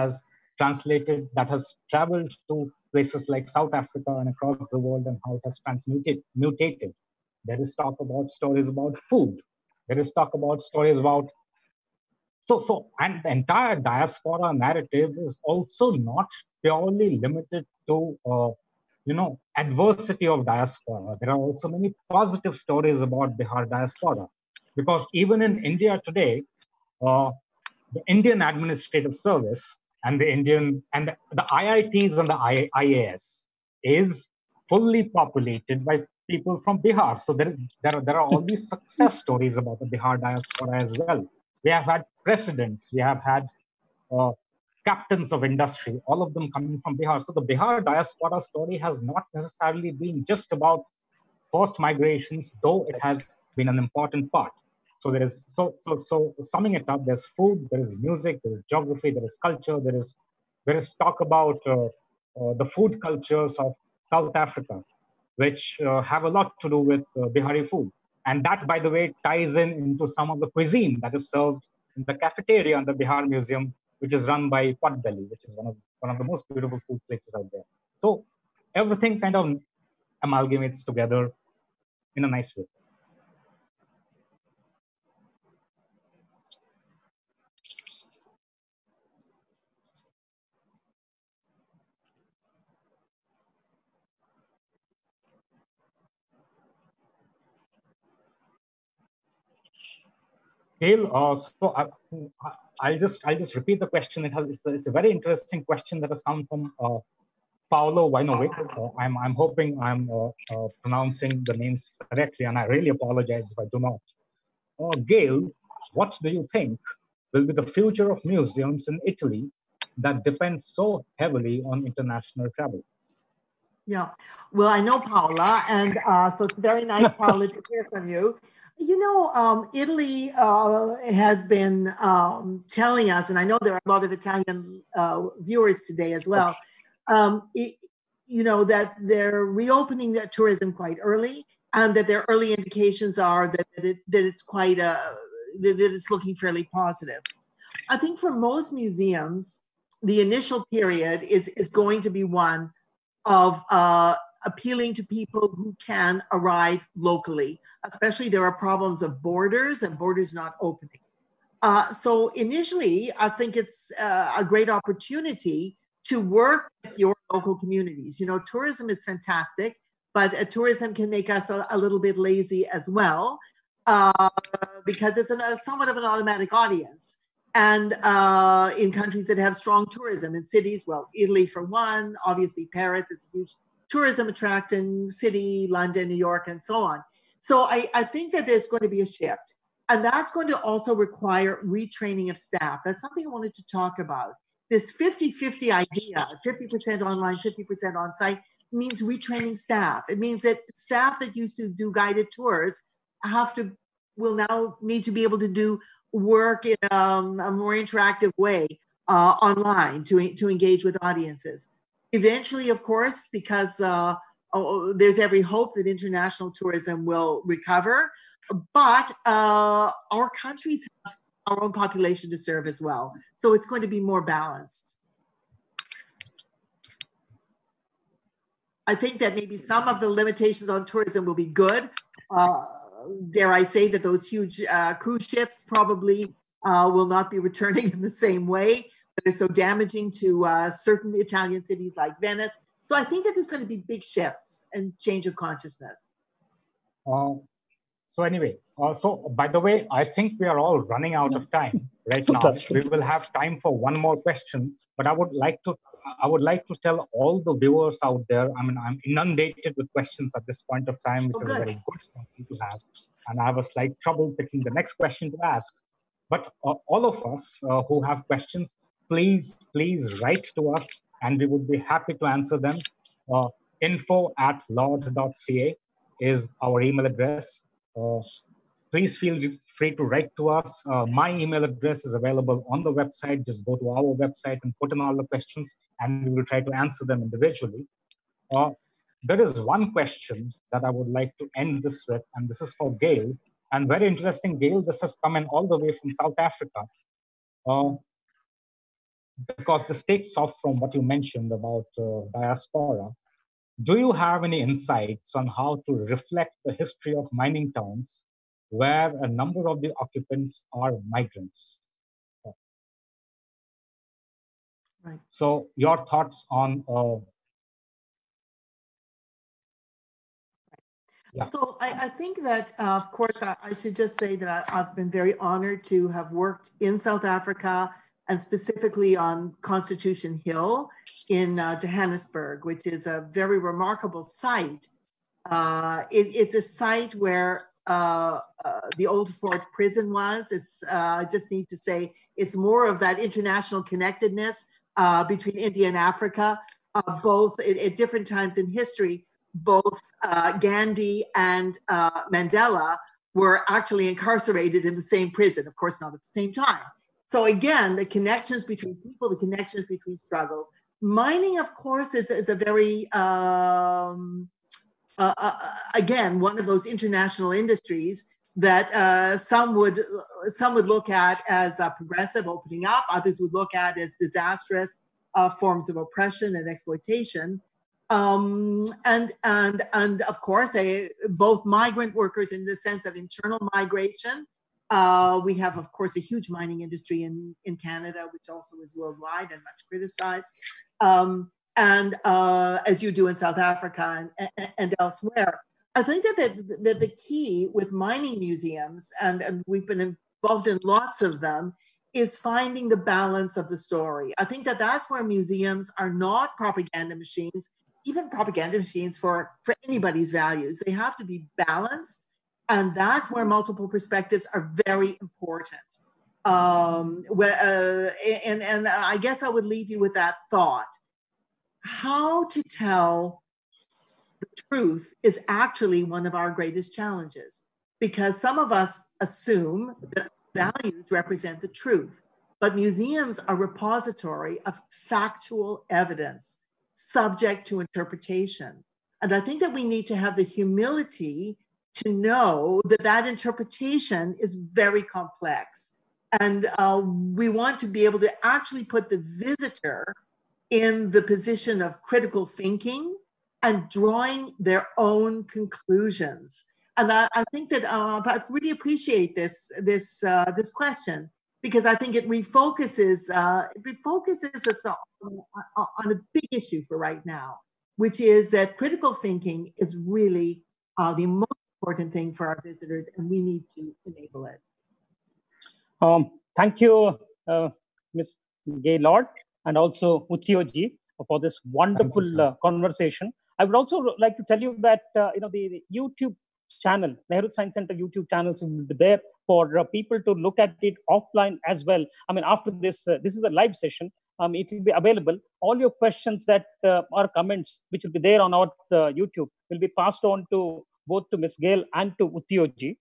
has traveled to places like South Africa and across the world, and how it has mutated. There is talk about stories about food. There is talk about stories about and the entire diaspora narrative is also not purely limited to adversity of diaspora. There are also many positive stories about Bihar diaspora, because even in India today, the Indian Administrative Service and the IITs and the IAS is fully populated by people from Bihar. So there are all these success stories about the Bihar diaspora as well. We have had presidents, we have had captains of industry, all of them coming from Bihar. So the Bihar diaspora story has not necessarily been just about forced migrations, though it has been an important part. So there is, so summing it up, there's food, there is music, there is geography, there is culture, there is talk about the food cultures of South Africa, which have a lot to do with Bihari food. And that, by the way, ties in into some of the cuisine that is served in the cafeteria in the Bihar Museum, which is run by Potbelly, which is one of the most beautiful food places out there. So everything kind of amalgamates together in a nice way. Gail, I'll just repeat the question. It's a very interesting question that has come from Paolo Winovic. I'm hoping I'm pronouncing the names correctly, and I really apologize if I do not. Gail, what do you think will be the future of museums in Italy that depends so heavily on international travel? Yeah, well, I know Paola, and so it's very nice, Paola, to hear from you. You know, Italy has been telling us, and I know there are a lot of Italian viewers today as well, you know, that they're reopening that tourism quite early, and that their early indications are that it's quite, that it's looking fairly positive. I think for most museums, the initial period is going to be one of appealing to people who can arrive locally, especially there are problems of borders and borders not opening. So initially, I think it's a great opportunity to work with your local communities. You know, tourism is fantastic, but tourism can make us a little bit lazy as well, because it's somewhat of an automatic audience. And in countries that have strong tourism, in cities, well, Italy for one, obviously Paris is a huge tourism attracting city, London, New York, and so on. So I think that there's going to be a shift. And that's going to also require retraining of staff. That's something I wanted to talk about. This 50-50 idea, 50% online, 50% on site, means retraining staff. It means that staff that used to do guided tours will now need to be able to do work in a more interactive way online to engage with audiences. Eventually, of course, because there's every hope that international tourism will recover, but our countries have our own population to serve as well. So it's going to be more balanced. I think that maybe some of the limitations on tourism will be good. Dare I say that those huge cruise ships probably will not be returning in the same way, that are so damaging to certain Italian cities like Venice. So I think that there's going to be big shifts and change of consciousness. So anyway, so by the way, I think we are all running out of time right now. We will have time for one more question, but I would like to tell all the viewers out there, I mean, I'm inundated with questions at this point of time, which is a very good thing to have. And I have a slight trouble picking the next question to ask. But all of us who have questions, please write to us and we would be happy to answer them. info@lord.ca is our email address. Please feel free to write to us. My email address is available on the website. Just go to our website and put in all the questions and we will try to answer them individually. There is one question that I would like to end this with, and this is for Gail. And very interesting, Gail, this has come in all the way from South Africa. Because this takes off from what you mentioned about diaspora. Do you have any insights on how to reflect the history of mining towns where a number of the occupants are migrants? Right. So your thoughts on... Yeah. So I think that, of course, I should just say that I've been very honored to have worked in South Africa and specifically on Constitution Hill in Johannesburg, which is a very remarkable site. It's a site where the old Fort Prison was. It's, I just need to say, it's more of that international connectedness between India and Africa, both at different times in history. Both Gandhi and Mandela were actually incarcerated in the same prison, of course, not at the same time. So again, the connections between people, the connections between struggles. Mining, of course, is a very, again, one of those international industries that some would look at as progressive, opening up. Others would look at as disastrous forms of oppression and exploitation. And of course, both migrant workers in the sense of internal migration. We have, of course, a huge mining industry in Canada, which also is worldwide and much criticized. And as you do in South Africa and elsewhere. I think that the key with mining museums, and we've been involved in lots of them, is finding the balance of the story. I think that that's where museums are not propaganda machines, even propaganda machines for anybody's values. They have to be balanced, and that's where multiple perspectives are very important. And I guess I would leave you with that thought. How to tell the truth is actually one of our greatest challenges, because some of us assume that values represent the truth, but museums are a repository of factual evidence subject to interpretation. And I think that we need to have the humility to know that that interpretation is very complex. And we want to be able to actually put the visitor in the position of critical thinking and drawing their own conclusions. And I think that I really appreciate this question, because I think it refocuses us on a big issue for right now, which is that critical thinking is really the most important thing for our visitors, and we need to enable it. Thank you, Ms. Gaylord, and also Utyoji, for this wonderful conversation. I would also like to tell you that the YouTube channel, Nehru Science Center YouTube channels will be there for people to look at it offline as well. I mean, after this, this is a live session. It will be available. All your questions that or comments, which will be there on our YouTube, will be passed on to both to Ms. Gail and to Utyoji.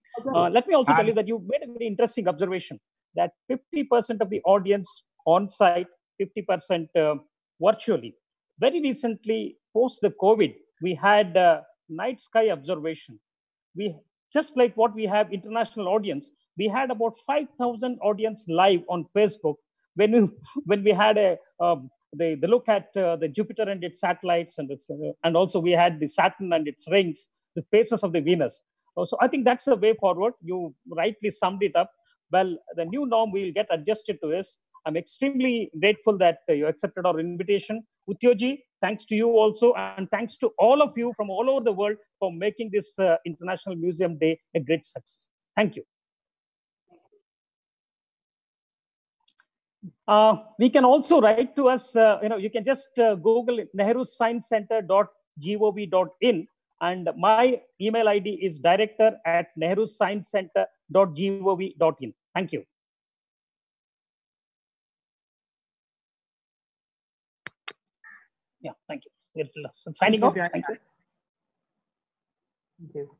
Let me also tell you that you made a very interesting observation that 50% of the audience on site, 50% virtually. Very recently, post the COVID, we had night sky observation. We just like what we have international audience. We had about 5,000 audience live on Facebook when we had the look at the Jupiter and its satellites, and also we had the Saturn and its rings, the phases of the Venus. So I think that's the way forward. You rightly summed it up. Well, the new norm, we will get adjusted to this. I'm extremely grateful that you accepted our invitation. Utyoji, thanks to you also, and thanks to all of you from all over the world for making this International Museum Day a great success. Thank you. We can also write to us, you can just Google nehrusciencecenter.gov.in, and my email ID is director@nehrusciencecenter.gov.in. Thank you. Yeah, thank you. Signing off. Thank you. Thank you.